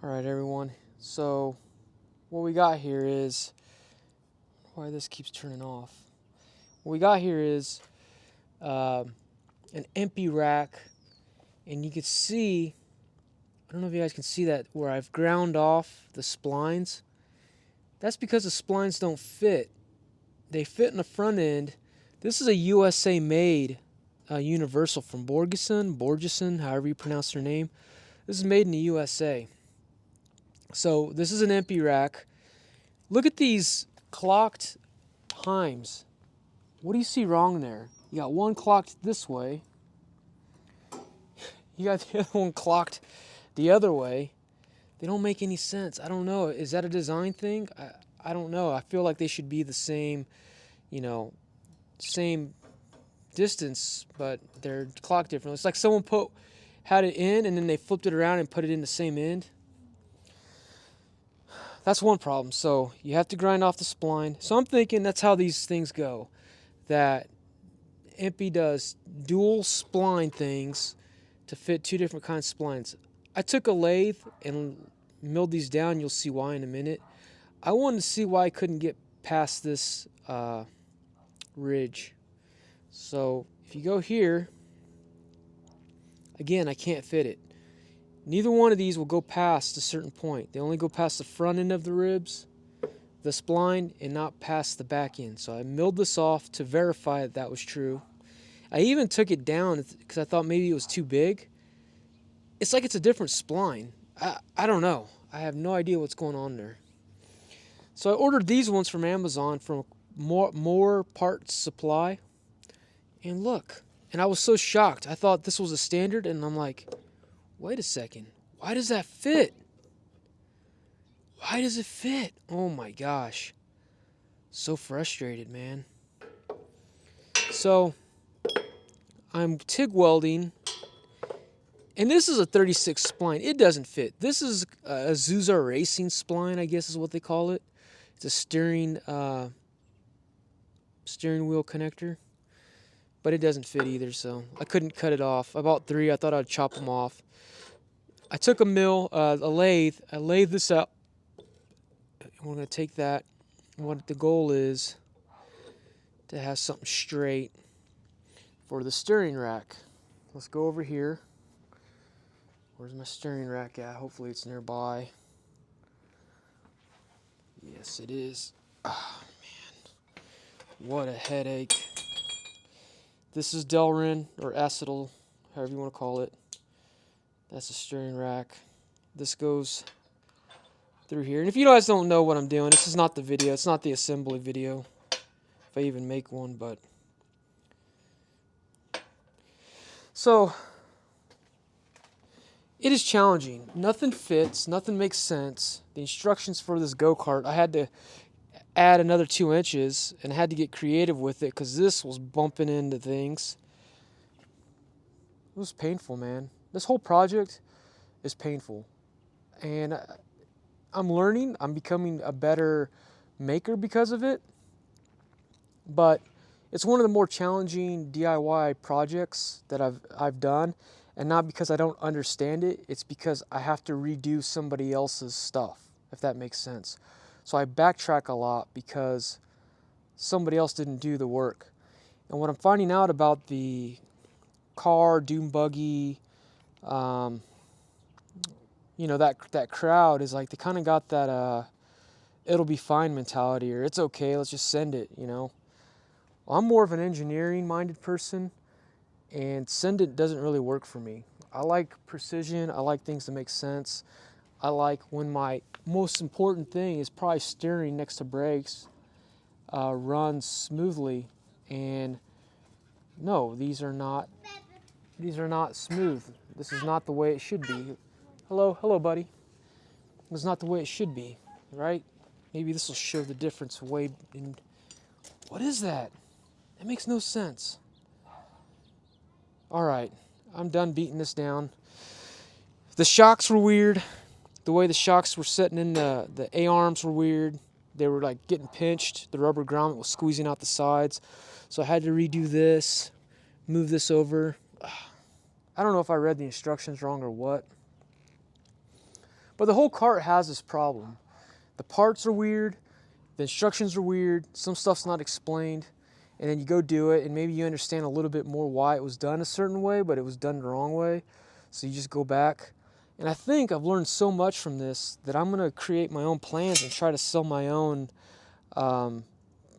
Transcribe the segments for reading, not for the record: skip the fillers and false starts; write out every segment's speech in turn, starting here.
Alright everyone, so what we got here is, why this keeps turning off. What we got here is an empty rack, and you can see, I don't know if you guys can see that, where I've ground off the splines. That's because the splines don't fit. They fit in the front end. This is a USA made universal from Borgeson, however you pronounce their name. This is made in the USA. So this is an empty rack. Look at these clocked times. What do you see wrong there? You got one clocked this way. You got the other one clocked the other way. They don't make any sense. I don't know. Is that a design thing? I don't know. I feel like they should be the same, same distance, but they're clocked differently. It's like someone had it in and then they flipped it around and put it in the same end. That's one problem. So you have to grind off the spline. So I'm thinking that's how these things go. That Impy does dual spline things to fit two different kinds of splines. I took a lathe and milled these down. You'll see why in a minute. I wanted to see why I couldn't get past this ridge. So if you go here, again, I can't fit it. Neither one of these will go past a certain point. They only go past the front end of the ribs, the spline, and not past the back end. So I milled this off to verify that was true. I even took it down because I thought maybe it was too big. It's like it's a different spline. I don't know. I have no idea what's going on there. So I ordered these ones from Amazon from more parts supply. And look. And I was so shocked. I thought this was a standard, and I'm like, wait a second. Why does that fit? Why does it fit? Oh my gosh. So frustrated, man. So I'm TIG welding. And this is a 36 spline. It doesn't fit. This is a Azusa Racing spline, I guess is what they call it. It's a steering wheel connector. But it doesn't fit either, so I couldn't cut it off. I bought 3. I thought I'd chop them off. I took a lathe. I lathed this out. We're going to take that. What the goal is to have something straight for the steering rack. Let's go over here. Where's my steering rack at? Hopefully it's nearby. Yes, it is. Ah, man. What a headache. This is Delrin, or acetyl, however you want to call it. That's the steering rack. This goes through here. And if you guys don't know what I'm doing, this is not the video. It's not the assembly video, if I even make one. But so it is challenging. Nothing fits. Nothing makes sense. The instructions for this Go Kart, I had to add another 2 inches and I had to get creative with it because this was bumping into things. It was painful, man. This whole project is painful. And I'm learning. I'm becoming a better maker because of it. But it's one of the more challenging DIY projects that I've done. And not because I don't understand it. It's because I have to redo somebody else's stuff, if that makes sense. So I backtrack a lot because somebody else didn't do the work. And what I'm finding out about the car, Doom Buggy, that crowd is like they kind of got that it'll be fine mentality, or it's okay, let's just send it, Well, I'm more of an engineering minded person, and send it doesn't really work for me. I like precision. I like things that make sense. I like when my most important thing is probably steering next to brakes runs smoothly. And no, these are not smooth. This is not the way it should be. Hello, buddy. This is not the way it should be, right? Maybe this will show the difference way in. What is that? That makes no sense. All right, I'm done beating this down. The shocks were weird. The way the shocks were setting in the A-arms were weird. They were like getting pinched. The rubber grommet was squeezing out the sides. So I had to redo this, move this over. I don't know if I read the instructions wrong or what. But the whole cart has this problem. The parts are weird, the instructions are weird, some stuff's not explained, and then you go do it, and maybe you understand a little bit more why it was done a certain way, but it was done the wrong way, so you just go back. And I think I've learned so much from this that I'm gonna create my own plans and try to sell my own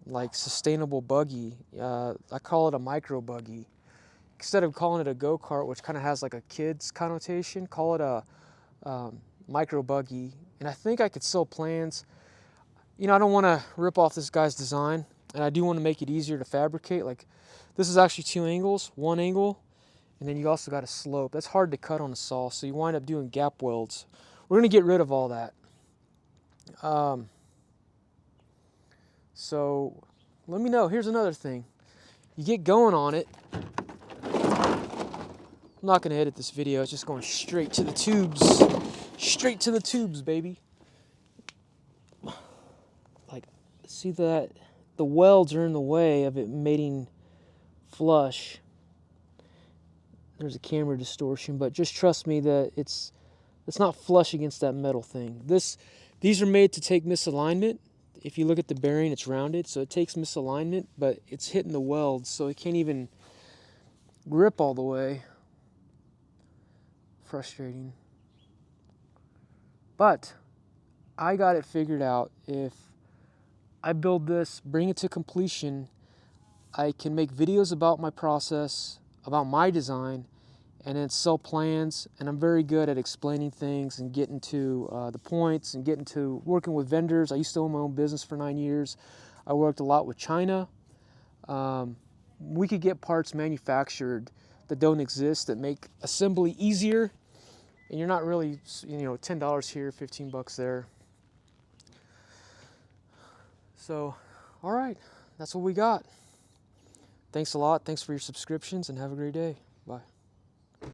like sustainable buggy. I call it a micro buggy. Instead of calling it a go-kart, which kind of has like a kid's connotation, call it a micro buggy. And I think I could sell plans. You know, I don't want to rip off this guy's design, and I do want to make it easier to fabricate. Like, this is actually two angles, one angle, and then you also got a slope. That's hard to cut on a saw, so you wind up doing gap welds. We're going to get rid of all that. So let me know. Here's another thing. You get going on it. I'm not going to edit this video. It's just going straight to the tubes. Straight to the tubes, baby. Like, see that? The welds are in the way of it mating flush. There's a camera distortion, but just trust me that it's not flush against that metal thing. These are made to take misalignment. If you look at the bearing, it's rounded, so it takes misalignment, but it's hitting the welds, so it can't even grip all the way. Frustrating. But I got it figured out. If I build this, bring it to completion, I can make videos about my process, about my design, and then sell plans. And I'm very good at explaining things and getting to the points and getting to working with vendors. I used to own my own business for 9 years. I worked a lot with China. We could get parts manufactured that don't exist that make assembly easier, and you're not really, you know, $10 here, $15 there. So, all right, that's what we got. Thanks a lot. Thanks for your subscriptions, and have a great day. Bye.